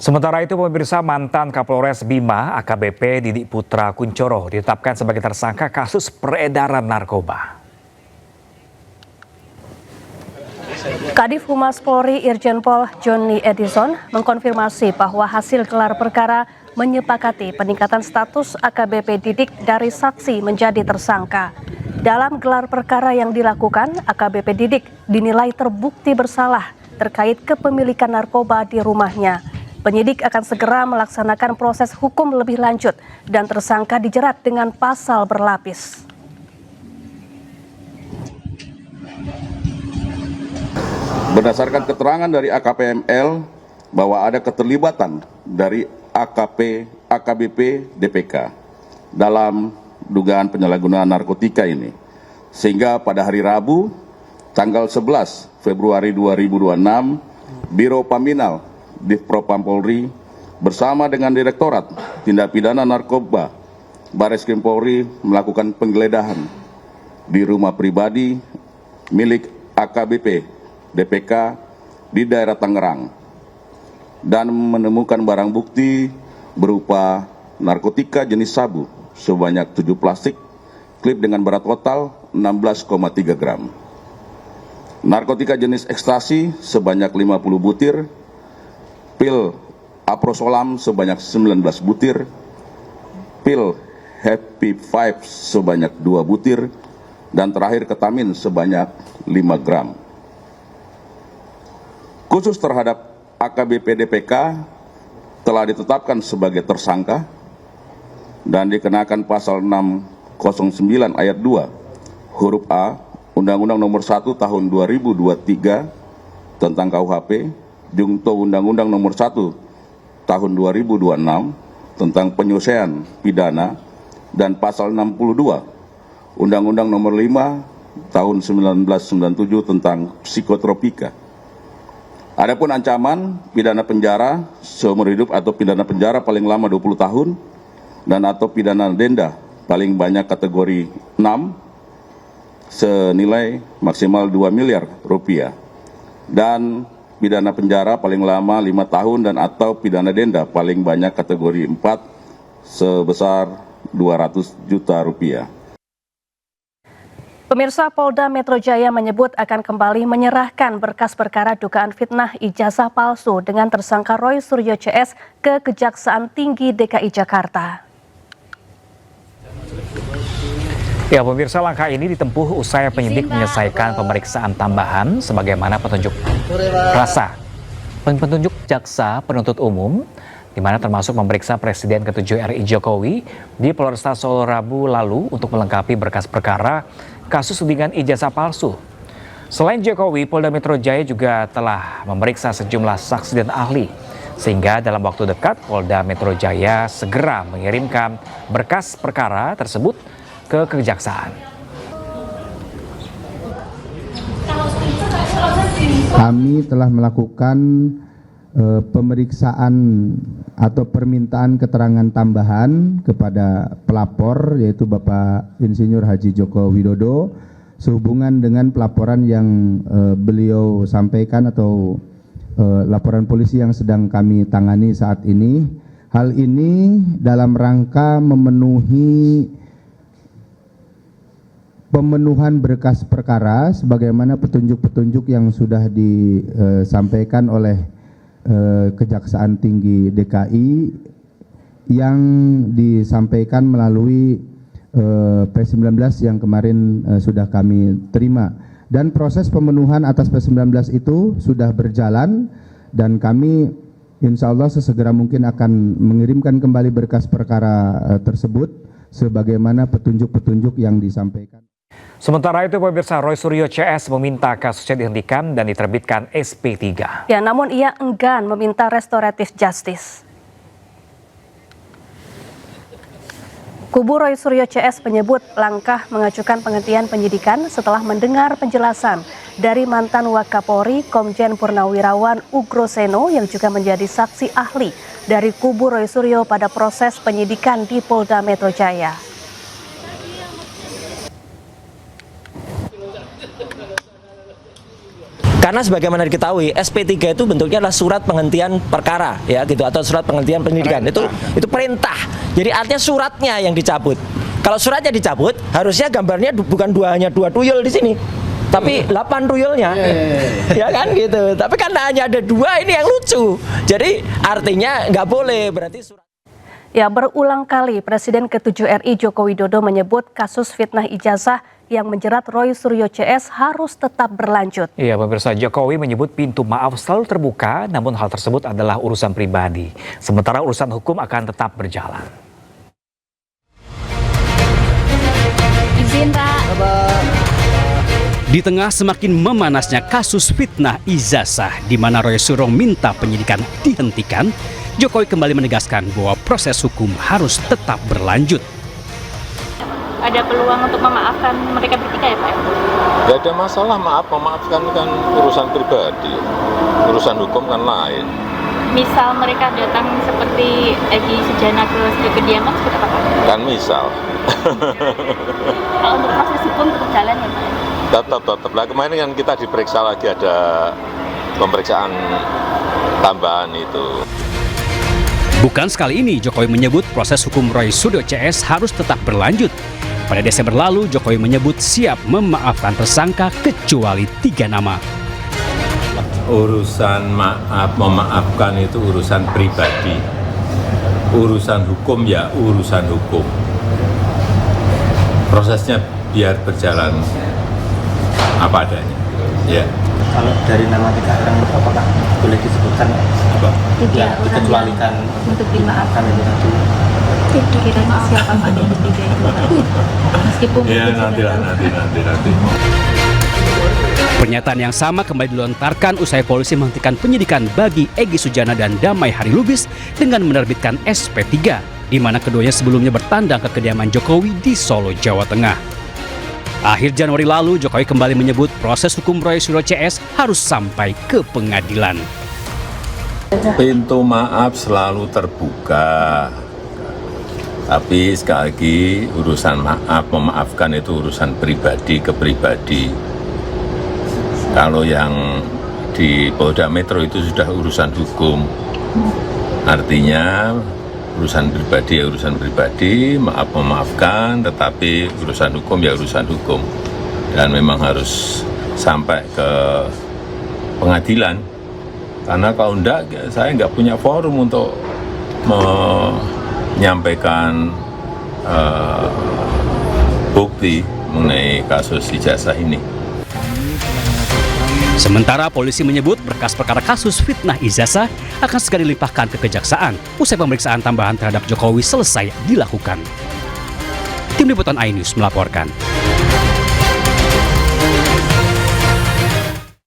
Sementara itu pemirsa, mantan Kapolres Bima AKBP Didik Putra Kuncoro ditetapkan sebagai tersangka kasus peredaran narkoba. Kadif Humas Polri Irjen Pol Johnny Edison mengkonfirmasi bahwa hasil gelar perkara menyepakati peningkatan status AKBP Didik dari saksi menjadi tersangka. Dalam gelar perkara yang dilakukan, AKBP Didik dinilai terbukti bersalah terkait kepemilikan narkoba di rumahnya. Penyidik akan segera melaksanakan proses hukum lebih lanjut dan tersangka dijerat dengan pasal berlapis. Berdasarkan keterangan dari AKPML bahwa ada keterlibatan dari AKBP DPK dalam dugaan penyalahgunaan narkotika ini. Sehingga pada hari Rabu tanggal 11 Februari 2026 Biro Paminal Divpropam Polri bersama dengan Direktorat Tindak Pidana Narkoba Bareskrim Polri melakukan penggeledahan di rumah pribadi milik AKBP DPK di daerah Tangerang dan menemukan barang bukti berupa narkotika jenis sabu sebanyak 7 plastik, klip dengan berat total 16,3 gram. Narkotika jenis ekstasi sebanyak 50 butir, pil aprosolam sebanyak 19 butir, pil Happy Vibes sebanyak 2 butir, dan terakhir ketamin sebanyak 5 gram. Khusus terhadap AKBP DPK telah ditetapkan sebagai tersangka dan dikenakan pasal 609 ayat 2 huruf A Undang-Undang Nomor 1 Tahun 2023 tentang KUHP, Junto Undang-Undang Nomor 1 Tahun 2026 tentang penyelesaian pidana, dan pasal 62 Undang-Undang Nomor 5 Tahun 1997 tentang psikotropika. Adapun ancaman pidana penjara seumur hidup atau pidana penjara paling lama 20 tahun dan atau pidana denda paling banyak kategori 6 senilai maksimal 2 miliar rupiah, dan pidana penjara paling lama 5 tahun dan atau pidana denda paling banyak kategori 4 sebesar 200 juta rupiah. Pemirsa, Polda Metro Jaya menyebut akan kembali menyerahkan berkas perkara dugaan fitnah ijazah palsu dengan tersangka Roy Suryo CS ke Kejaksaan Tinggi DKI Jakarta. Ya pemirsa, langkah ini ditempuh usai penyidik menyelesaikan pemeriksaan tambahan sebagaimana petunjuk jaksa penuntut umum, di mana termasuk memeriksa Presiden ke-7 RI Jokowi di Polresta Solo Rabu lalu untuk melengkapi berkas perkara kasus tudingan ijazah palsu. Selain Jokowi, Polda Metro Jaya juga telah memeriksa sejumlah saksi dan ahli, sehingga dalam waktu dekat Polda Metro Jaya segera mengirimkan berkas perkara tersebut ke Kejaksaan. Kami telah melakukan pemeriksaan atau permintaan keterangan tambahan kepada pelapor, yaitu Bapak Insinyur Haji Joko Widodo, sehubungan dengan pelaporan yang beliau sampaikan atau laporan polisi yang sedang kami tangani saat ini. Hal ini dalam rangka pemenuhan berkas perkara sebagaimana petunjuk-petunjuk yang sudah disampaikan oleh Kejaksaan Tinggi DKI yang disampaikan melalui P19 yang kemarin sudah kami terima, dan proses pemenuhan atas P19 itu sudah berjalan dan kami insya Allah sesegera mungkin akan mengirimkan kembali berkas perkara tersebut sebagaimana petunjuk-petunjuk yang disampaikan. Sementara itu pemirsa, Roy Suryo CS meminta kasusnya dihentikan dan diterbitkan SP3. Ya, namun ia enggan meminta restoratif justice. Kubu Roy Suryo CS menyebut langkah mengajukan penghentian penyidikan setelah mendengar penjelasan dari mantan Wakapolri Komjen Purnawirawan Ugroseno yang juga menjadi saksi ahli dari kubu Roy Suryo pada proses penyidikan di Polda Metro Jaya. Karena sebagaimana diketahui SP3 itu bentuknya adalah surat penghentian perkara ya gitu, atau surat penghentian penyidikan. Itu perintah. Jadi artinya suratnya yang dicabut. Kalau suratnya dicabut, harusnya gambarnya bukan hanya 2 tuyul di sini, tapi 8 tuyulnya. Ya kan gitu. Tapi karena hanya ada 2, ini yang lucu. Jadi artinya nggak boleh, berarti surat. Ya, berulang kali Presiden ke-7 RI Joko Widodo menyebut kasus fitnah ijazah yang menjerat Roy Suryo CS harus tetap berlanjut. Iya, pemirsa, Jokowi menyebut pintu maaf selalu terbuka, namun hal tersebut adalah urusan pribadi. Sementara urusan hukum akan tetap berjalan. Izin, Pak. Di tengah semakin memanasnya kasus fitnah ijazah di mana Roy Suryo minta penyidikan dihentikan, Jokowi kembali menegaskan bahwa proses hukum harus tetap berlanjut. Ada peluang untuk memaafkan mereka bertiga ya Pak? Gak ada masalah, memaafkan kan urusan pribadi, urusan hukum kan lain. Misal mereka datang seperti Egy Sujana ke kediaman seperti apa Pak? Kan misal. Kalau untuk proses hukum tetap jalan ya Pak? Tetap. Lah kemarin kan kita diperiksa lagi, ada pemeriksaan tambahan itu. Bukan sekali ini Jokowi menyebut proses hukum Roy Suryo CS harus tetap berlanjut. Pada Desember lalu, Jokowi menyebut siap memaafkan tersangka kecuali 3 nama. Urusan memaafkan itu urusan pribadi. Urusan hukum ya urusan hukum. Prosesnya biar berjalan apa adanya. Ya. Kalau dari nama 3 orang itu apakah boleh disebutkan apa? Tidak, dikecualikan untuk dimaafkan itu tadi. Kira-kira siapa Pak yang ketiga itu Pak? Meskipun Ya nanti. Pernyataan yang sama kembali dilontarkan usai polisi menghentikan penyidikan bagi Egy Sujana dan Damai Hari Lubis dengan menerbitkan SP3, di mana keduanya sebelumnya bertandang ke kediaman Jokowi di Solo, Jawa Tengah. Akhir Januari lalu, Jokowi kembali menyebut proses hukum Roy Suryo CS harus sampai ke pengadilan. Pintu maaf selalu terbuka. Tapi sekali lagi urusan memaafkan itu urusan pribadi ke pribadi. Kalau yang di Polda Metro itu sudah urusan hukum. Artinya urusan pribadi ya urusan pribadi, memaafkan, tetapi urusan hukum ya urusan hukum. Dan memang harus sampai ke pengadilan. Karena kalau enggak, saya nggak punya forum untuk menyampaikan bukti mengenai kasus ijazah ini. Sementara polisi menyebut berkas perkara kasus fitnah ijazah akan segera dilimpahkan ke kejaksaan usai pemeriksaan tambahan terhadap Jokowi selesai dilakukan. Tim Liputan iNews melaporkan.